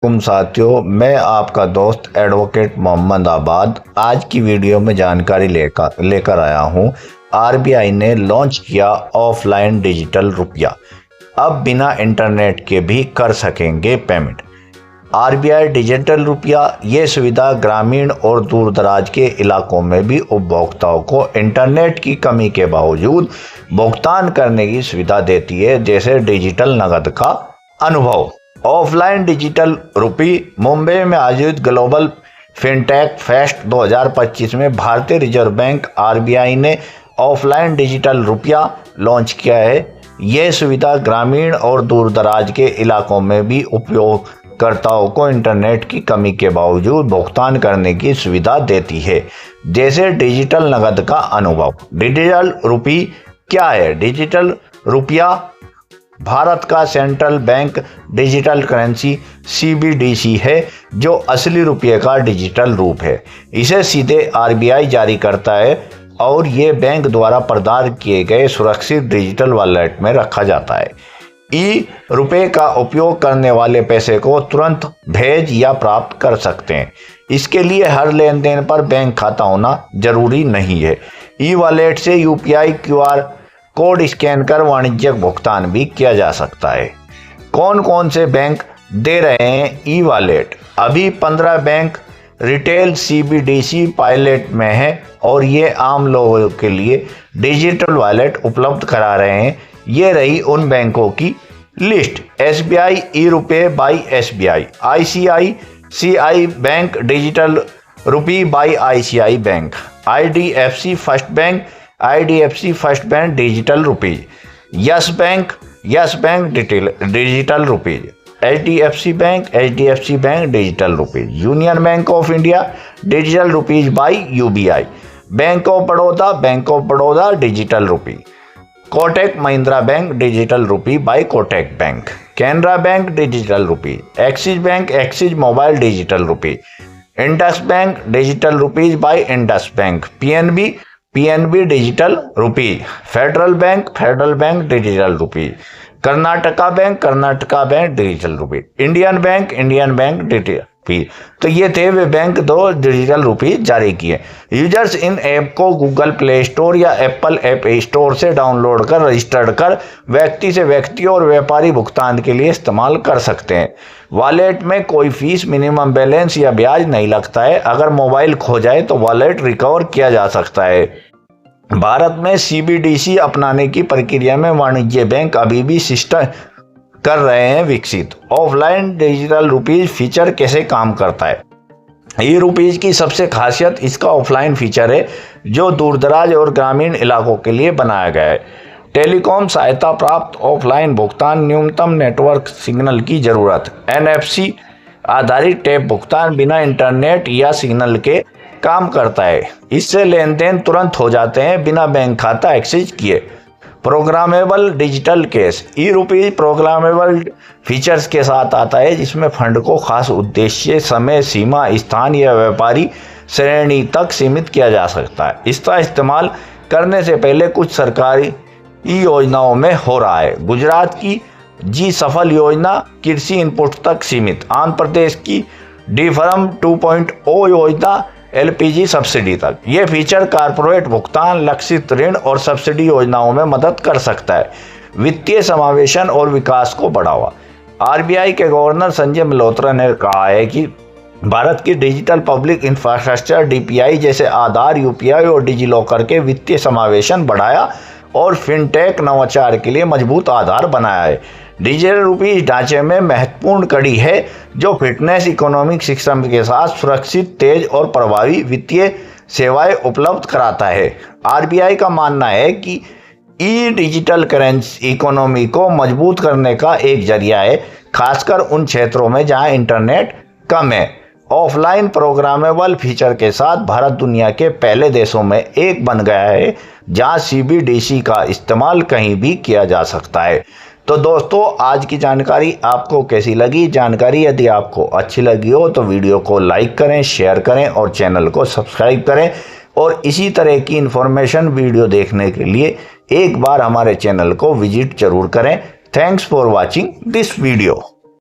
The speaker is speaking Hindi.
साथियों, मैं आपका दोस्त एडवोकेट मोहम्मद आबाद आज की वीडियो में जानकारी लेकर आया हूं। आरबीआई ने लॉन्च किया ऑफलाइन डिजिटल रुपया। अब बिना इंटरनेट के भी कर सकेंगे पेमेंट। आरबीआई डिजिटल रुपया ये सुविधा ग्रामीण और दूर दराज के इलाकों में भी उपभोक्ताओं को इंटरनेट की कमी के बावजूद भुगतान करने की सुविधा देती है, जैसे डिजिटल नकद का अनुभव। ऑफलाइन डिजिटल रुपी मुंबई में आयोजित ग्लोबल फिनटेक फेस्ट 2025 में भारतीय रिजर्व बैंक आरबीआई ने ऑफलाइन डिजिटल रुपया लॉन्च किया है। यह सुविधा ग्रामीण और दूर दराज के इलाकों में भी उपयोगकर्ताओं को इंटरनेट की कमी के बावजूद भुगतान करने की सुविधा देती है, जैसे डिजिटल नकद का अनुभव। डिजिटल रुपी क्या है? डिजिटल रुपया भारत का central bank digital currency CBDC है, जो असली रुपये का डिजिटल रूप है। इसे सीधे आरबीआई जारी करता है और ये बैंक द्वारा प्रदान किए गए सुरक्षित डिजिटल वॉलेट में रखा जाता है। ई रुपये का उपयोग करने वाले पैसे को तुरंत भेज या प्राप्त कर सकते हैं। इसके लिए हर लेन देन पर बैंक खाता होना जरूरी नहीं है। ई वॉलेट से यूपीआई क्यूआर कोड स्कैन कर वाणिज्यिक भुगतान भी किया जा सकता है। कौन कौन से बैंक दे रहे हैं ई वॉलेट? अभी 15 बैंक रिटेल सीबीडीसी पायलट में है और ये आम लोगों के लिए डिजिटल वॉलेट उपलब्ध करा रहे हैं। ये रही उन बैंकों की लिस्ट: एसबीआई ई रुपये by SBI, ICICI bank digital rupee by ICI bank, IDFC first bank digital rupees, yes bank digital rupees, HDFC bank digital rupees, union bank of India digital rupees by UBI, bank of Baroda digital rupee, Kotak Mahindra bank digital rupee by Kotak bank, Canara bank digital rupee, axis mobile digital rupee, Indus bank digital rupees by Indus bank, PNB digital rupees, federal bank digital rupees, Karnataka bank digital rupees, Indian bank digital rupees. तो ये थे वे बैंक दो डिजिटल रुपीज जारी किए। यूजर्स इन ऐप को गूगल प्ले स्टोर या एप्पल ऐप स्टोर से डाउनलोड कर रजिस्टर्ड कर व्यक्ति से व्यक्ति और व्यापारी भुगतान के लिए इस्तेमाल कर सकते हैं। वॉलेट में कोई फीस, मिनिमम बैलेंस या ब्याज नहीं लगता है। अगर मोबाइल खो जाए तो वॉलेट रिकवर किया जा सकता है। भारत में सीबीडीसी अपनाने की प्रक्रिया में वाणिज्य बैंक अभी भी सिस्टम कर रहे हैं विकसित। ऑफलाइन डिजिटल रुपीज फीचर कैसे काम करता है? ये रुपीज की सबसे खासियत इसका ऑफलाइन फीचर है, जो दूरदराज और ग्रामीण इलाकों के लिए बनाया गया है। टेलीकॉम सहायता प्राप्त ऑफलाइन भुगतान, न्यूनतम नेटवर्क सिग्नल की जरूरत, एनएफसी आधारित टैप भुगतान बिना इंटरनेट या सिग्नल के काम करता है। इससे लेन देन तुरंत हो जाते हैं बिना बैंक खाता एक्सेस किए। प्रोग्रामेबल डिजिटल कैश ई रुपीज प्रोग्रामेबल फीचर्स के साथ आता है, जिसमें फंड को खास उद्देश्य, समय सीमा, स्थान या व्यापारी श्रेणी तक सीमित किया जा सकता है। इसका इस्तेमाल करने से पहले कुछ सरकारी योजनाओं में हो रहा है। गुजरात की जी सफल योजना कृषि इनपुट तक सीमित, आंध्र प्रदेश की डीफर्म 2.0 योजना एलपीजी सब्सिडी तक। ये फीचर कारपोरेट भुगतान, लक्षित ऋण और सब्सिडी योजनाओं में मदद कर सकता है। वित्तीय समावेशन और विकास को बढ़ावा। आरबीआई के गवर्नर संजय मल्होत्रा ने कहा है कि भारत की डिजिटल पब्लिक इंफ्रास्ट्रक्चर डीपीआई जैसे आधार, यूपीआई और डिजिलॉकर के वित्तीय समावेशन बढ़ाया और फिनटेक नवाचार के लिए मजबूत आधार बनाया है। डिजिटल रुपीज ढांचे में महत्वपूर्ण कड़ी है, जो फिटनेस इकोनॉमिक सिस्टम के साथ सुरक्षित, तेज और प्रभावी वित्तीय सेवाएं उपलब्ध कराता है। आरबीआई का मानना है कि ई डिजिटल करेंसी इकोनॉमी को मजबूत करने का एक जरिया है, खासकर उन क्षेत्रों में जहां इंटरनेट कम है। ऑफलाइन प्रोग्रामेबल फीचर के साथ भारत दुनिया के पहले देशों में एक बन गया है जहां सीबीडीसी का इस्तेमाल कहीं भी किया जा सकता है। तो दोस्तों, आज की जानकारी आपको कैसी लगी? जानकारी यदि आपको अच्छी लगी हो तो वीडियो को लाइक करें, शेयर करें और चैनल को सब्सक्राइब करें। और इसी तरह की इन्फॉर्मेशन वीडियो देखने के लिए एक बार हमारे चैनल को विजिट जरूर करें। Thanks for watching this video.